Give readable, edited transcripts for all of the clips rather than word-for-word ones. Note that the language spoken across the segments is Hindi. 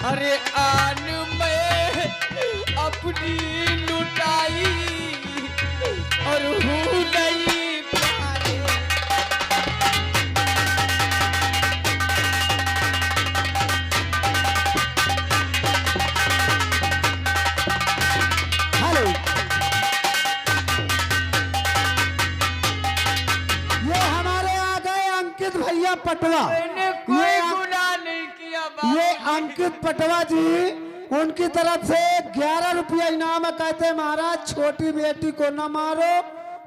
अरे आन में अपनी लुटाई और हूँ नहीं प्यारे। हेलो, ये हमारे आ गए अंकित भैया पटवा। मैंने कोई गुनाह नहीं किया बाबू। ये अंकित पटवा जी, उनकी तरफ से 11 रुपया इनाम है। कहते हैं महाराज छोटी बेटी को न मारो,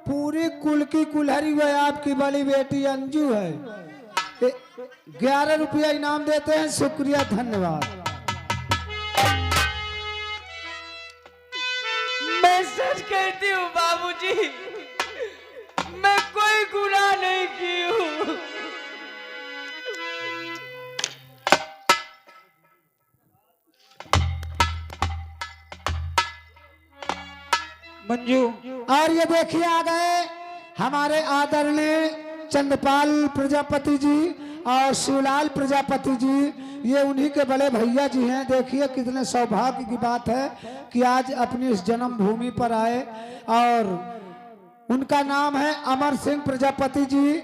पूरी कुल की कुल्हरी वह आपकी बड़ी बेटी अंजू है। 11 रुपया इनाम देते हैं। शुक्रिया, धन्यवाद। मैं सच कहती हूँ बाबूजी, मैं कोई गुनाह नहीं की हूँ। मंजू, और ये देखिए आ गए हमारे आदरणीय चंद्रपाल प्रजापति जी और शिवलाल प्रजापति जी। ये उन्हीं के बड़े भैया जी हैं। देखिए कितने सौभाग्य की बात है कि आज अपनी इस जन्मभूमि पर आए। और उनका नाम है अमर सिंह प्रजापति जी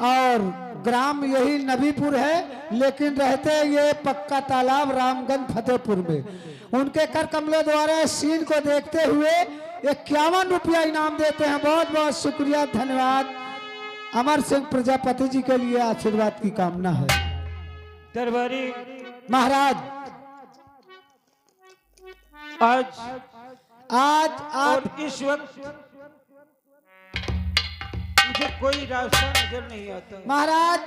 और ग्राम यही नबीपुर है, लेकिन रहते ये पक्का तालाब रामगंज फतेहपुर में। उनके कर कमलों द्वारा सीन को देखते हुए 51 रुपया इनाम देते हैं। बहुत बहुत शुक्रिया, धन्यवाद। अमर सिंह प्रजापति जी के लिए आशीर्वाद की कामना है। दरबारी महाराज आज आज आप और इस वक्त मुझे कोई रास्ता नजर नहीं आता। महाराज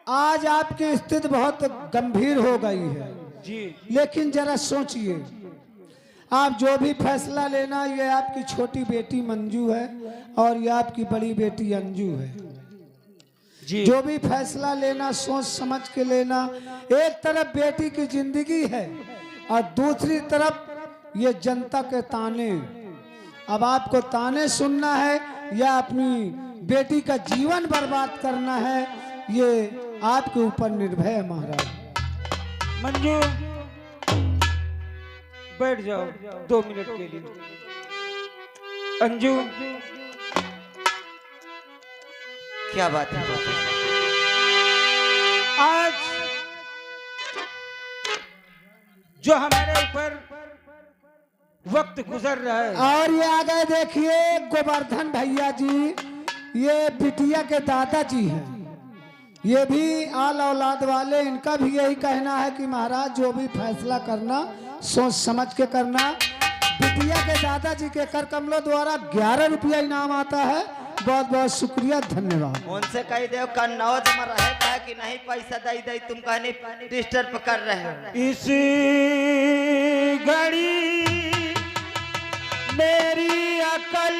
आज आपकी स्थिति बहुत गंभीर हो गई है जी, लेकिन जरा सोचिए, आप जो भी फैसला लेना, ये आपकी छोटी बेटी मंजू है और ये आपकी बड़ी बेटी अंजू है जी। जो भी फैसला लेना सोच समझ के लेना। एक तरफ बेटी की जिंदगी है और दूसरी तरफ ये जनता के ताने। अब आपको ताने सुनना है या अपनी बेटी का जीवन बर्बाद करना है, ये आपके ऊपर निर्भय है। महाराज मंजू, बैठ जाओ 2 मिनट के लिए। अंजू, क्या बात है? आज जो हमारे ऊपर वक्त गुजर रहा है, और ये आ गए देखिए गोवर्धन भैया जी, ये बिटिया के दादाजी हैं। ये भी आल औलाद वाले, इनका भी यही कहना है कि महाराज जो भी फैसला करना सोच समझ के करना। बिटिया के दादाजी के कर कमलों द्वारा 11 रुपया इनाम आता है। बहुत बहुत शुक्रिया, धन्यवाद। उनसे कह दो कन्नौज में रहे का कि नहीं पैसा दे दे, तुम कहने डिस्टर्ब कर रहे हो। इस घड़ी मेरी अकल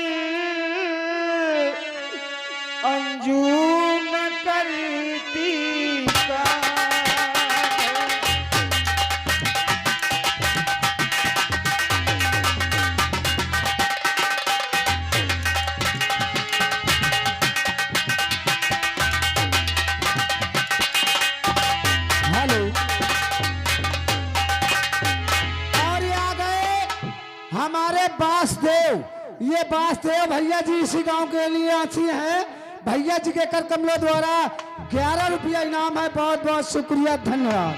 अंजू न करती का। हेलो, और ये आ गए हमारे बासदेव। ये बासदेव भैया जी इसी गांव के लिए आती हैं। भैया जी के कर कमलों द्वारा 11 रुपया इनाम है। बहुत बहुत शुक्रिया, धन्यवाद।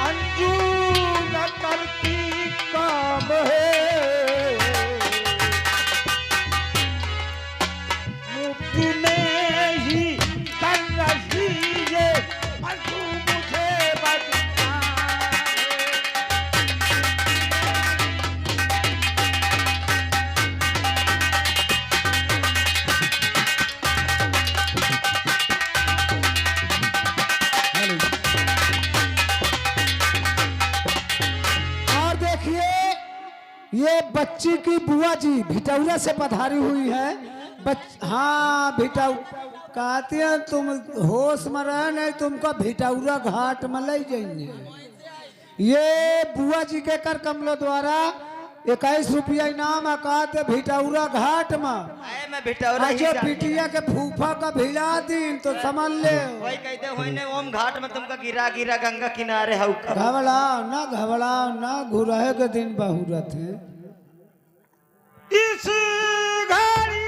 अंजू न करती काम है, मुफ्त में ही कर रही है, पर तू मुझे बता। और देखिए ये बच्ची की बुआ जी भिटौरा से पधारी हुई है। हाँ भिटौ कहती है तुम होश में रहे नहीं, तुमको भिटौरा घाट में ले जाएंगे। ये बुआ जी के कर कमलों द्वारा 21 रुपया इनाम अकात भिटौरा घाट में। आए मैं भिटौरा ही जो जाने पिटिया के फूफा का भिला दिन तो समझ ले। वही कहते हुए ने ओम घाट में तुमका गिरा गिरा गंगा किनारे हऊ का घबराओ ना घुराए के दिन बहुरत है। इस घड़ी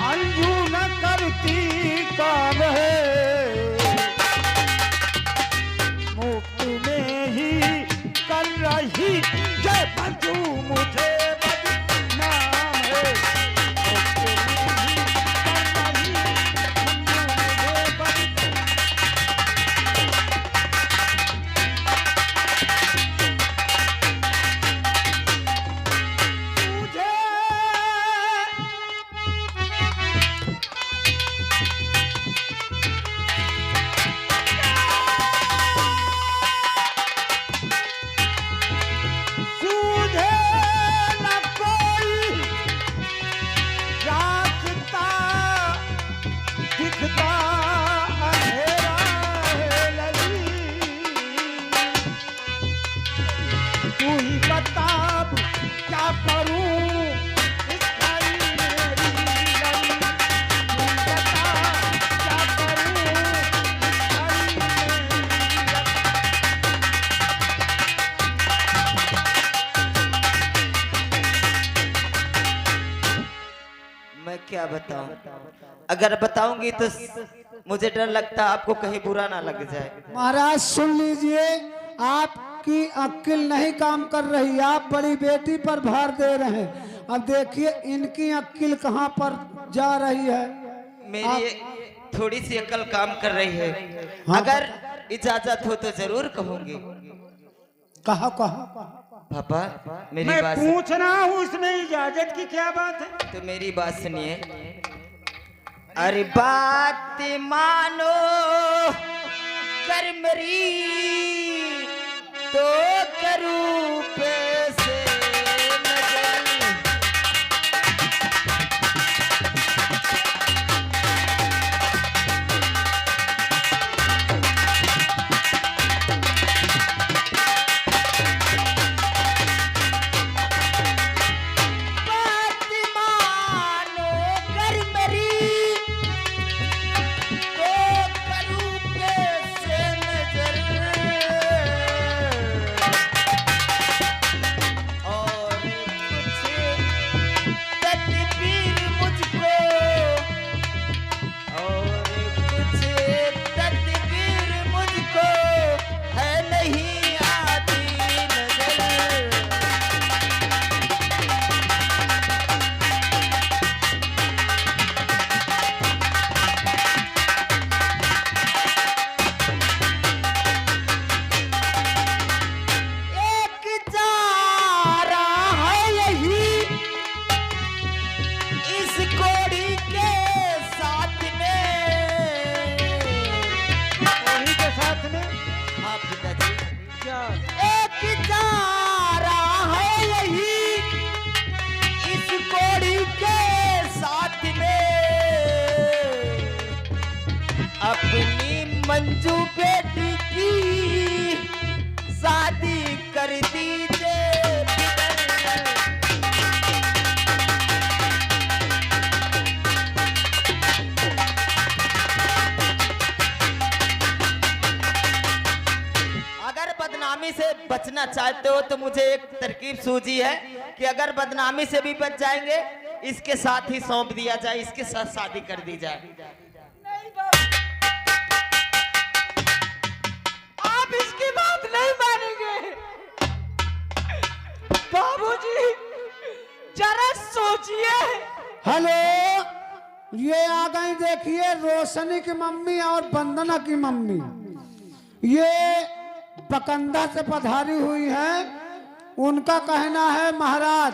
अंजू न करती काम है, मुफ्त में ही कर रही जय बंधु मुझे बदनाम है, मुफ्त में ही कर रही बंधु मुझे बदनाम। मैं क्या बताऊं? अगर बताऊंगी तो मुझे डर लगता आपको कहीं बुरा ना लग जाए। महाराज सुन लीजिए, आपकी अक्ल नहीं काम कर रही, आप बड़ी बेटी पर भार दे रहे हैं। अब देखिए इनकी अक्ल कहाँ पर जा रही है। मेरी थोड़ी सी अकल काम कर रही है। हाँ। अगर इजाजत हो तो जरूर कहूंगी। कहा पापा मेरी मैं बात पूछ रहा हूँ इसमें इजाजत की क्या बात है? तो मेरी बात सुनिए। अरे बात मानो कर मेरी तो करूँ पैसे नजर। अपनी मंजू बेटी की शादी कर दीजिए। अगर बदनामी से बचना चाहते हो तो मुझे एक तरकीब सूझी है कि अगर बदनामी से भी बच जाएंगे, इसके साथ ही सौंप दिया जाए, इसके साथ शादी कर दी जाए। आप इसकी बात नहीं मानेंगे बाबूजी, जरा सोचिए। हेलो, ये आ गई देखिए रोशनी की मम्मी और वंदना की मम्मी। ये बकंदा से पधारी हुई है। उनका कहना है महाराज,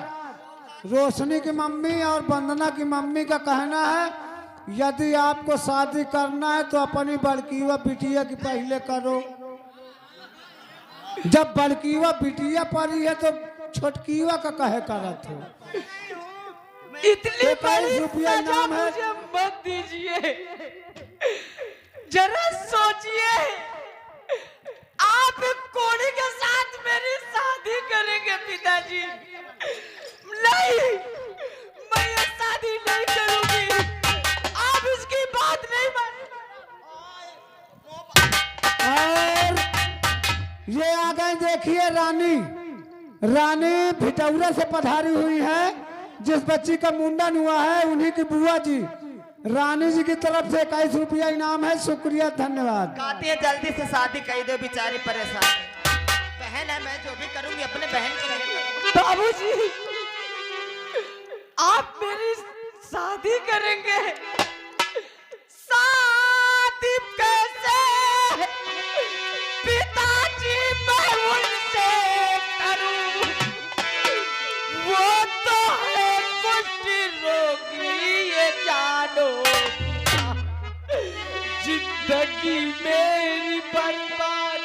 रोशनी की मम्मी और वंदना की मम्मी का कहना है यदि आपको शादी करना है तो अपनी बड़कीवा बिटिया की पहले करो। जब बड़कीवा बिटिया पड़ी है तो छोटकीवा का कहे करत हो। इतनी 23 बड़ी रुपया सजा इनाम है। मुझे मत दीजिए। जरा सोचिए, आप एक कोड़ी के साथ मेरी शादी करेंगे पिताजी? नहीं, मैं ये शादी नहीं करूंगी। आप इसकी बात नहीं और ये आ गए, देखिए रानी। रानी भिटौरा से पधारी हुई है। जिस बच्ची का मुंडन हुआ है उन्हीं की बुआ जी। रानी जी की तरफ से 21 रुपया इनाम है। शुक्रिया, धन्यवाद। कहती है जल्दी से शादी कर दो, बेचारी परेशान है। बहन है, मैं जो भी करूंगी अपने बहन के लिए करूंगी। बाबूजी, आप मेरी शादी करेंगे? शादी कैसे पिताजी मैं उनसे करूं? वो तो है कुछ रोगी, ये जानो। जिंदगी मेरी बर्बाद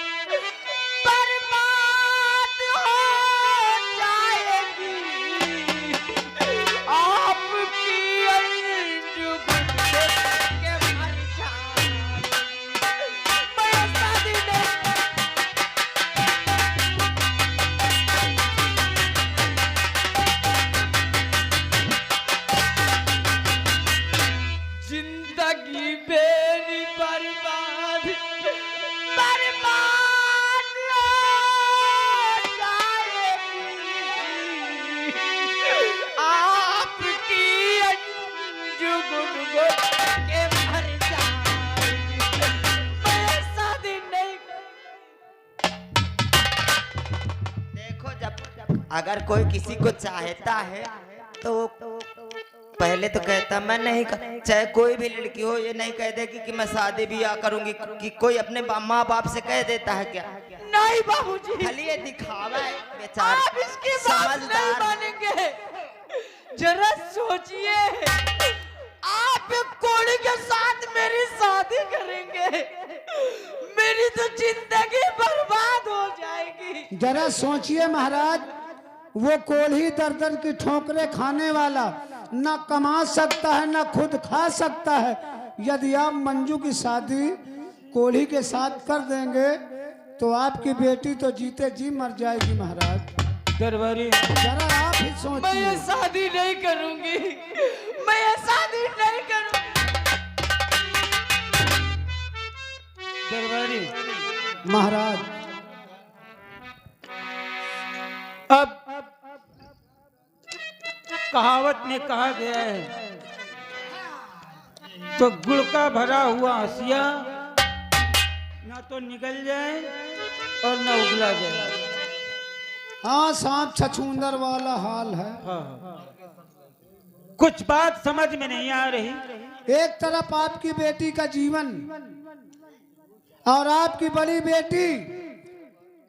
बर्बाद हो जाएगी। आपकी अंजुम के मर जाऊंगी। मैं शादी नहीं। जिंदगी मेरी बर्बाद बर्बाद हो जाएगी। आपकी अंजुम के मर जाएगी। मैं शादी नहीं। देखो, जब अगर कोई किसी को चाहता है तो पहले तो कहता मैं नहीं चाहे कोई भी लड़की हो, ये नहीं कह देगी कि मैं शादी ब्याह करूंगी। कि कोई अपने माँ बाप से कह देता है क्या? नहीं बाबूजी, खाली ये दिखावा है बेचारा। आप इसकी बात नहीं मानेंगे। जरा सोचिए, आप एक कोड़ी के साथ मेरी शादी करेंगे? मेरी तो जिंदगी बर्बाद हो जाएगी। जरा सोचिए महाराज, वो कोल्ही दर की ठोकरें खाने वाला न कमा सकता है न खुद खा सकता है। यदि आप मंजू की शादी कोल्ही के साथ कर देंगे तो आपकी बेटी तो जीते जी मर जाएगी महाराज। दरबारी, जरा आप ही मैं ये सोचिए। शादी नहीं करूंगी। मैं ये शादी नहीं करूंगी। दरबारी, महाराज अब कहावत में कहा गया है तो गुड़ का भरा हुआ हंसिया ना तो निकल जाए और ना उगला जाए। हाँ, सांप छछूंदर वाला हाल है। हाँ। कुछ बात समझ में नहीं आ रही। एक तरफ आपकी बेटी का जीवन और आपकी बड़ी बेटी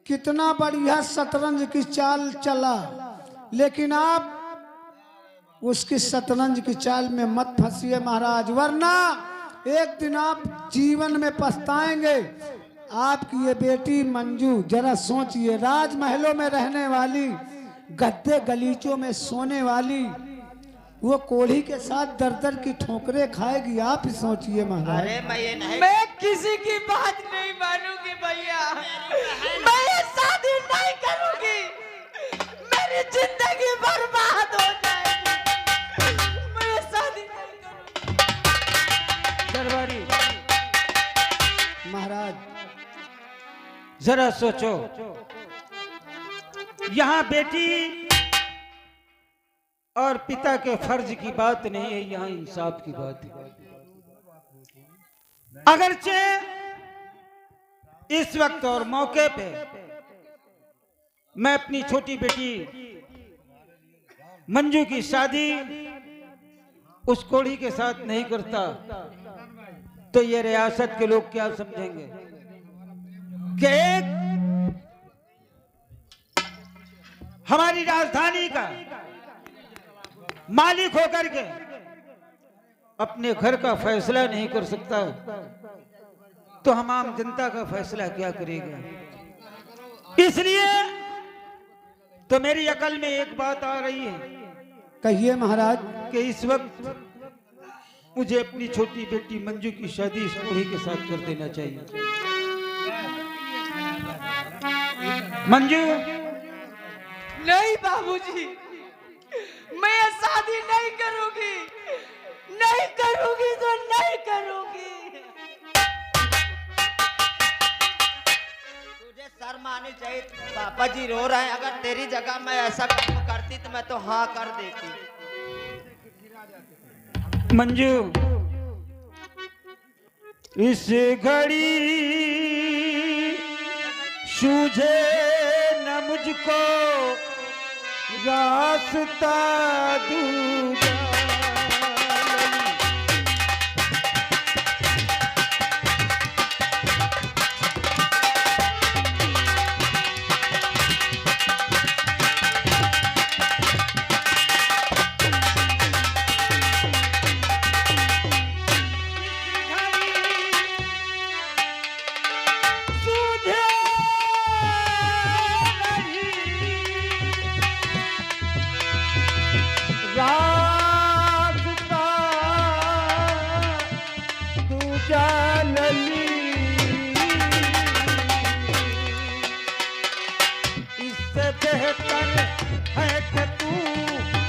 कितना बढ़िया शतरंज की चाल चला, लेकिन आप उसकी शतरंज की चाल में मत फंसिए महाराज, वरना एक दिन आप जीवन में पछताएंगे। आपकी ये बेटी मंजू, जरा सोचिए, राजमहलों में रहने वाली, गद्दे गलीचों में सोने वाली, वो कोढ़ी के साथ दर की ठोकरें खाएगी। आप ही सोचिए महाराज। अरे मैं ये नहीं, मैं किसी की बात नहीं मानूंगी भैया। मैं ये शादी नहीं करूंगी। मेरी जिंदगी बर्बाद हो जाएगी। मैं ये शादी नहीं करूंगी। दरबारी, महाराज जरा सोचो, यहाँ बेटी और पिता के फर्ज की बात नहीं है, यहाँ इंसाफ की बात है। अगरचे इस वक्त और मौके पे मैं अपनी छोटी बेटी मंजू की शादी उस कोढ़ी के साथ नहीं करता तो ये रियासत के लोग क्या समझेंगे कि एक हमारी राजधानी का मालिक होकर के अपने घर का फैसला नहीं कर सकता तो हम आम जनता का फैसला क्या करेगा। इसलिए तो मेरी अकल में एक बात आ रही है कहिए महाराज। कि इस वक्त मुझे अपनी छोटी बेटी मंजू की शादी इस बूढ़े के साथ कर देना चाहिए। मंजू। नहीं बाबूजी, मैं ये शादी नहीं करूंगी, नहीं करूंगी तो नहीं करूंगी। तुझे शर्म आनी चाहिए। पापा जी रो रहे हैं, अगर तेरी जगह मैं ऐसा काम करती तो मैं तो हाँ कर देती। मंजू, इस घड़ी सूझे न मुझको रास्ता दूजा। इससे बेहतर है कि तू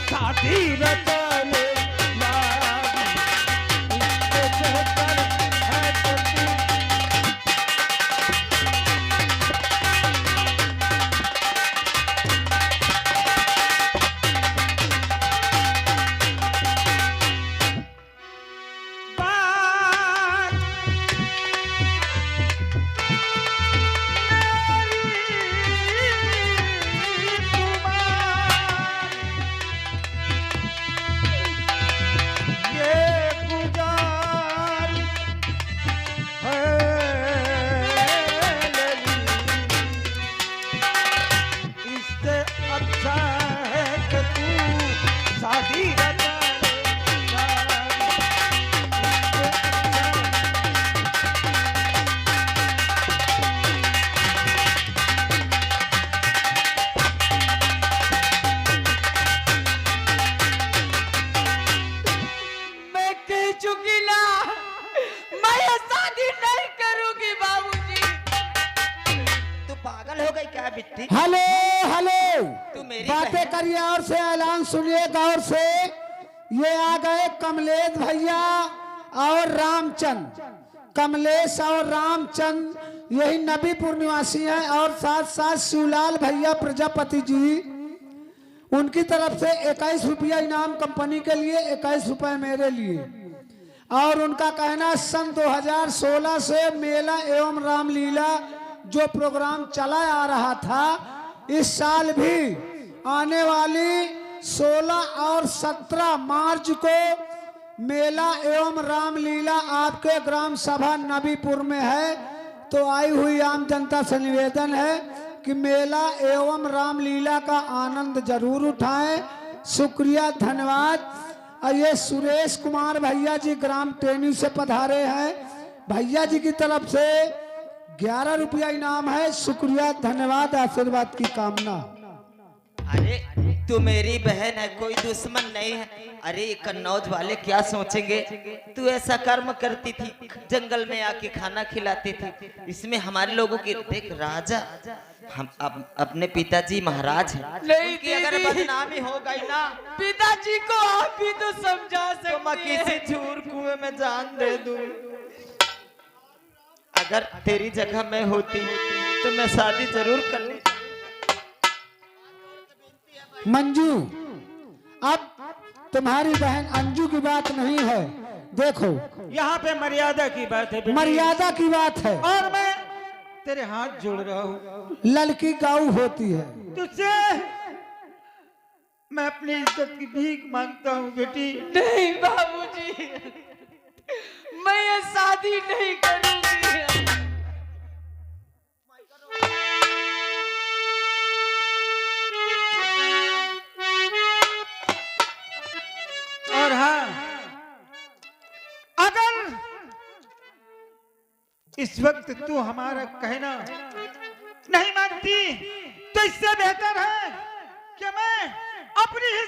शादी रचा ले। इससे बेहतर है कि तू हेलो हेलो, तू मेरी बातें बहन- करिए और से ऐलान सुनिए गौर से। ये आ गए कमलेश भैया और रामचंद। कमलेश और रामचंद यही नबीपुर निवासी हैं और साथ साथ शिवलाल भैया प्रजापति जी, उनकी तरफ से 21 रुपया इनाम कंपनी के लिए, 21 रुपए मेरे लिए। और उनका कहना सन 2016 से मेला एवं रामलीला जो प्रोग्राम चला आ रहा था, इस साल भी आने वाली 16 और 17 मार्च को मेला एवं रामलीला आपके ग्राम सभा नबीपुर में है। तो आई हुई आम जनता से निवेदन है कि मेला एवं रामलीला का आनंद जरूर उठाएं। शुक्रिया, धन्यवाद। और ये सुरेश कुमार भैया जी ग्राम टेनी से पधारे हैं। भैया जी की तरफ से 11 रुपया इनाम है। शुक्रिया, धन्यवाद, आशीर्वाद की कामना। अरे तू मेरी बहन है, कोई दुश्मन नहीं है। अरे कन्नौज वाले क्या सोचेंगे, तू ऐसा कर्म करती थी, जंगल में आके खाना खिलाती थी। इसमें हमारे लोगों की देख राजा, हम अपने पिताजी महाराज हैं। नहीं उनकी अगर दीदी। बदनामी हो गई ना पिताजी को आप भी तो समझा तो मैं सकती किसी हैं। चूर कुएं में जान दे दूं। अगर तेरी जगह मैं होती तो मैं शादी जरूर कर लेती। मंजू, अब तुम्हारी बहन अंजू की बात नहीं है। देखो, यहाँ पे मर्यादा की बात है बेटी। मर्यादा की बात है। और मैं तेरे हाथ जोड़ रहा हूँ, लड़की गौ होती है। तुझसे मैं अपनी इज्जत की भीख मांगता हूँ बेटी। नहीं बाबूजी, मैं ये शादी नहीं करूंगी। और हाँ, अगर इस वक्त तू हमारा कहना नहीं मानती तो इससे बेहतर है कि मैं अपनी ही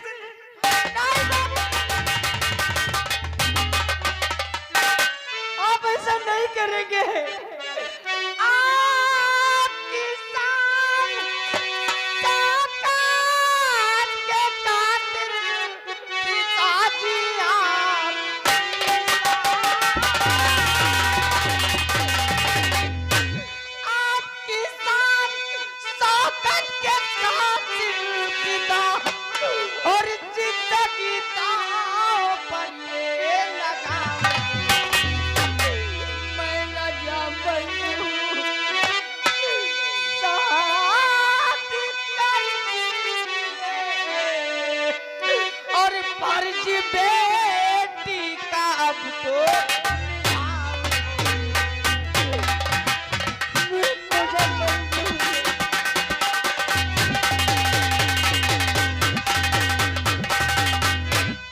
आप ऐसा नहीं करेंगे। आपकी शान सौगात के खातिर पिताजी आपकी शान शौकत के खातिर पिता और जिंदगी दांव पर ये लगा। मैं न जा बनी हूँ साथ करने और फर्ज बेटी का अब तो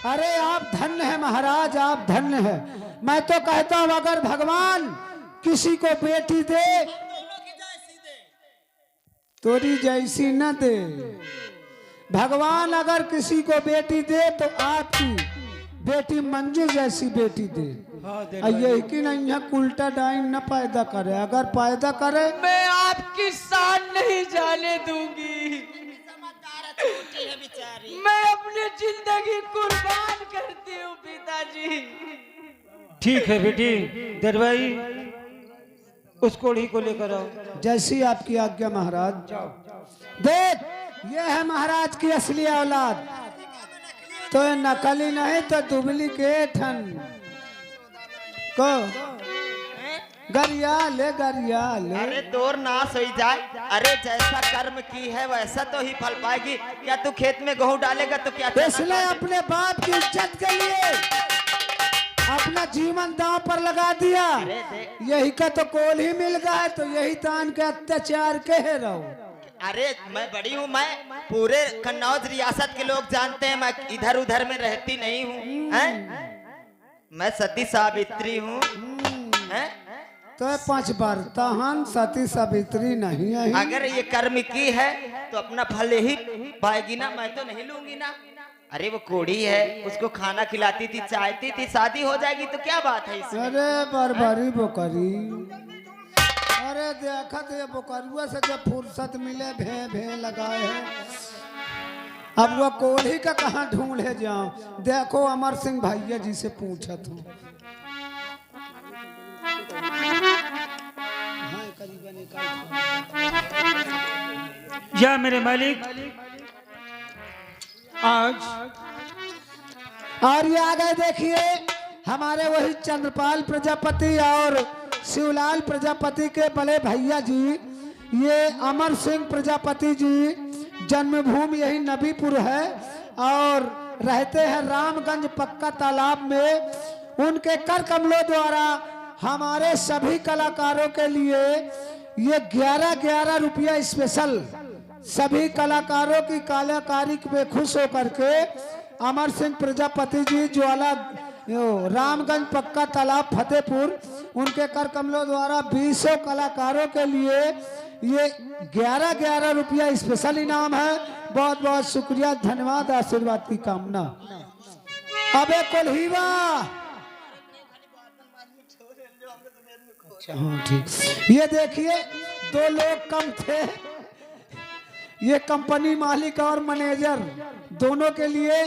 अरे आप धन्य है महाराज, आप धन्य है। मैं तो कहता हूं अगर भगवान किसी को बेटी दे तोरी जैसी न दे। भगवान अगर किसी को बेटी दे तो आपकी बेटी मंजू जैसी बेटी दे। यही कि नहीं है उल्टा डाइन न पैदा करे, अगर पैदा करे मैं आपकी शान नहीं जाने दूंगी। मैं अपनी जिंदगी कुर्बान करती हूँ पिताजी। ठीक है बेटी, दरबाई उस कोढ़ी को लेकर आओ। जैसी आपकी आज्ञा महाराज। देख ये है महाराज की असली औलाद, तो ये नकली नहीं तो डुप्लीकेट हन को गरियाल है, गरियाल है। अरे तोर नाश हो जाए। अरे जैसा कर्म की है वैसा तो ही फल पाएगी। क्या तू खेत में गेहूं डालेगा तो क्या इसलिए अपने बाप की इज्जत के लिए अपना जीवन दांव पर लगा दिया। यही का तो कोल ही मिल गया है, तो यही तान के अत्याचार कह रहा। अरे मैं बड़ी हूँ, मैं पूरे कन्नौज रियासत के लोग जानते हैं मैं इधर उधर में रहती नहीं हूँ। मैं सती सावित्री हूँ। तो 5 बार तहन सती सावित्री नहीं है। अगर ये कर्म की है तो अपना फल ही पाएगी ना, मैं तो नहीं लूंगी ना। अरे वो कोड़ी है, उसको खाना खिलाती थी, चाहती थी, शादी हो जाएगी तो क्या बात है इसमें? अरे बरबरी बोकरी, अरे देखा तो ये बोकरुआ से जब फुर्सत मिले भे भे लगाए है। अब वो कोढ़ी का कहाँ ढूंढे जाऊं? देखो अमर सिंह भैया जी से पूछा था। या मेरे मालिक आज और ये आ गए देखिए हमारे वही चंद्रपाल प्रजापति और शिवलाल प्रजापति के बड़े भैया जी। ये अमर सिंह प्रजापति जी जन्मभूमि यही नबीपुर है और रहते हैं रामगंज पक्का तालाब में। उनके कर कमलों द्वारा हमारे सभी कलाकारों के लिए ये 11-11 रुपया स्पेशल सभी कलाकारों की कलाकारी पे खुश होकर के अमर सिंह प्रजापति जी ज्वाला रामगंज पक्का तालाब फतेहपुर उनके कर कमलों द्वारा 20 कलाकारों के लिए ये 11-11 रुपया स्पेशल इनाम है। बहुत बहुत शुक्रिया, धन्यवाद, आशीर्वाद की कामना। अबे कोल्हीवा हाँ ठीक। ये देखिए 2 लोग कम थे, ये कंपनी मालिक और मैनेजर दोनों के लिए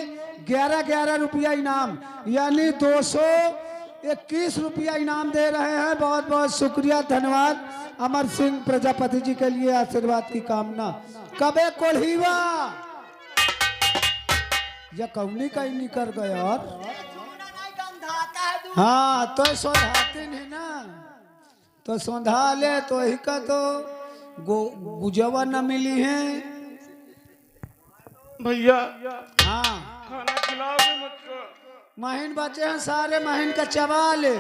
11-11 रुपया इनाम यानी 221 रुपया इनाम दे रहे हैं। बहुत बहुत शुक्रिया, धन्यवाद, अमर सिंह प्रजापति जी के लिए आशीर्वाद की कामना। कबे कोल्हीवा या कौनी का ही निकल गया और हाँ तो सौधाते है ना, तो सौधा ले तो ही का तो गुजवा न मिली है भैया। हाँ खाना खिलाओगे मुझको? महीन बचे हैं सारे, महीन का चबा ले।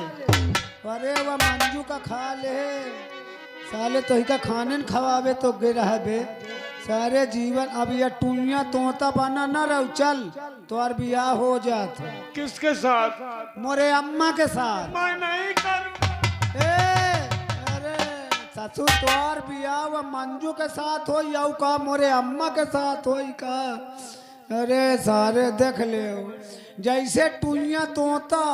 अरे वह मंजू का खा ले साले, तो ही का खाने न खवावे तो गिर बे सारे जीवन। अब यह टुनिया तोता बना न रहो, चल तो और बियाह हो जात। किसके साथ? मोरे अम्मा के साथ। मैं नहीं करूँगा। अरे ससुर तोर बियाह व मंजू के साथ हो या का मोरे अम्मा के साथ हो का? अरे सारे देख ले जैसे टुइया तोता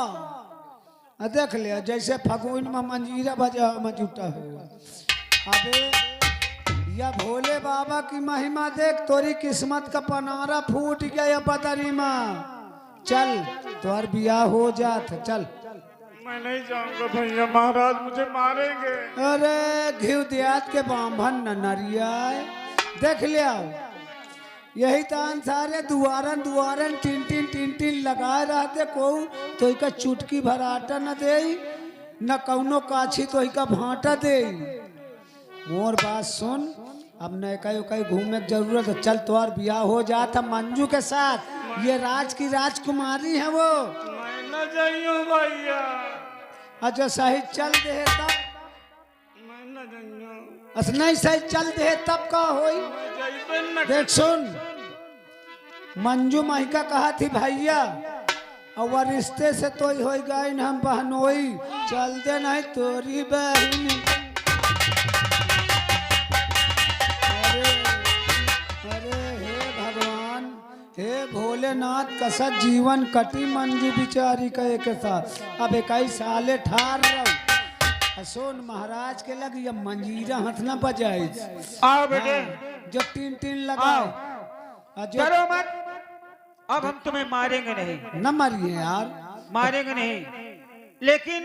देख ले जैसे फगुन में मंजीरा बजा में जुटा हुआ। अबे या भोले बाबा की महिमा देख, तोरी किस्मत का पनारा फूट गया बदरी में। चल तोर बियाह हो जात, चल। मैं नहीं जाऊंगा भैया, महाराज मुझे मारेंगे। अरे घिव दियात के बांभन न नरिया देख ले आओ, यही तान सारे दुआरन दुआरन टीन टीन लगाए रहते को तो इका चुटकी भराटा न दे न कौनो काछी तो इका भाटा दे। मोर बात सुन, अब न कई घूमने की जरूरत है। चल तोर बियाह हो जाता मंजू के साथ, ये राज की राजकुमारी है वो। मैं न जाइयो भैया, अच्छा सही चल दे तब, मैं न जाइयो। अस नहीं सही चल दे तब का होई। मैं जाइबे न। देख सुन, मंजू महिका कहा थी भैया और वह रिश्ते से तो हो गई न हम बहनोई, चल दे नहीं तोरी बहन। अरे हे भगवान, हे भोलेनाथ, कसा जीवन कटी मंजू बिचारी का एक साथ। अब 21 साले ठार रहो। सोन महाराज के लग ये मंजीरा हाथ ना बजाए। आओ बेटे, जो टीन टीन लगाओ, डरो मत। अब हम तुम्हें मारेंगे नहीं, न मारिए यार, मारेंगे नहीं, लेकिन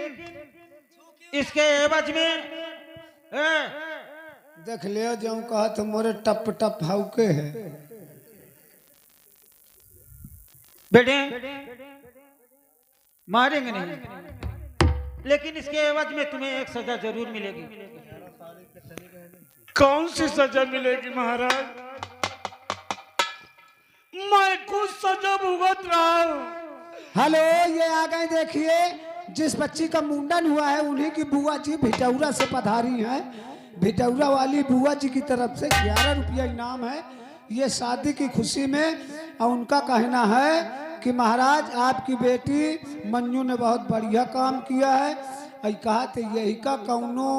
इसके एवज में देख ले जो कहा तो मोरे टप टप हाउके है। बेटे मारेंगे नहीं, लेकिन इसके एवज में तुम्हें एक सजा जरूर मिलेगी। कौन सी सजा मिलेगी महाराज? मैं कुछ सजा भुगत रहा हूँ। हेलो, ये आ गए देखिए, जिस बच्ची का मुंडन हुआ है उन्हीं की बुआ जी भिटौरा से पधारी हैं। भिटौरा वाली बुआ जी की तरफ से 11 रुपया इनाम है ये शादी की खुशी में। और उनका कहना है कि महाराज आपकी बेटी मंजू ने बहुत बढ़िया काम किया है। कहा तो यही का कौनो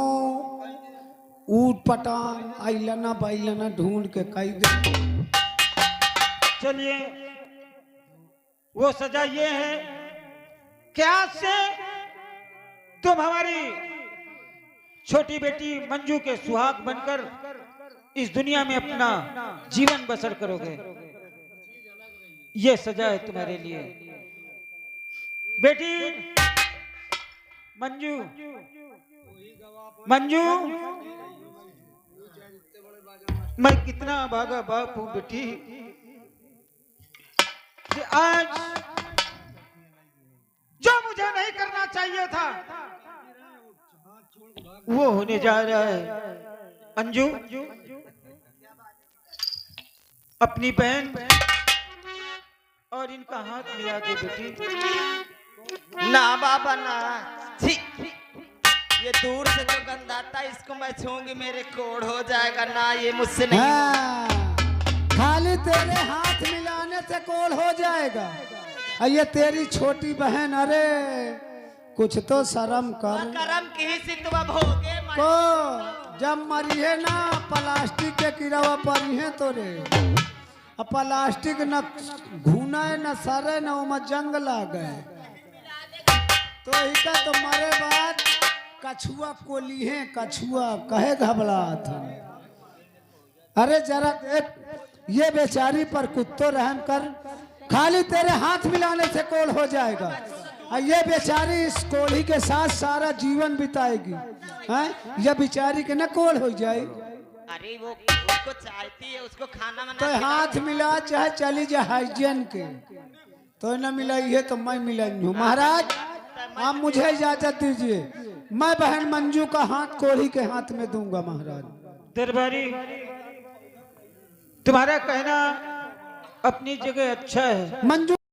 ऊट पटांग आइलना बैलना ढूंढ के कई दे। चलिए, वो सजा ये है कि आज से तुम हमारी छोटी बेटी मंजू के सुहाग बनकर इस दुनिया में अपना जीवन बसर करोगे। ये सजा है तुम्हारे लिए बेटी। मंजू, मंजू, मैं कितना भागा बाप हूं बेटी कि आज जो मुझे नहीं करना चाहिए था वो होने जा रहा है। अंजू, अपनी बहन और इनका हाथ मिला दे बेटी। ना बाबा ना, छी, ये दूर से तो गंदाता, इसको मैं छूंगी मेरे कोड़ हो जाएगा ना, ये मुझसे नहीं। हाँ, खाली तेरे हाथ मिलाने से कोल हो जाएगा। ये तेरी छोटी बहन, अरे कुछ तो शर्म कर। करम की से तुम अब होगे को जब मरी है ना प्लास्टिक के किरावा परी है तोरे। अब प्लास्टिक न घूना है न सरे न उमा जंग लाग गए तो इका तो मरे बाद कछुआ कोली है, कछुआ कहे घबरात। अरे जरा देख, ये बेचारी पर कुत्तो रहम कर, खाली तेरे हाथ मिलाने से कोल हो जाएगा। और ये बेचारी इस कोली के साथ सारा जीवन बिताएगी। हैं? ये बेचारी के न कोल हो जाए। अरे वो उसको चाहती है, उसको खाना तो हाथ मिला चाहे चली जाए हाइजीन के, तो न मिला ये तो मैं मिलाई हूँ। महाराज आप मुझे इजाजत दीजिए, मैं बहन मंजू का हाथ कोढ़ी के हाथ में दूंगा। महाराज दरबारी, तुम्हारा कहना अपनी जगह अच्छा है। मंजू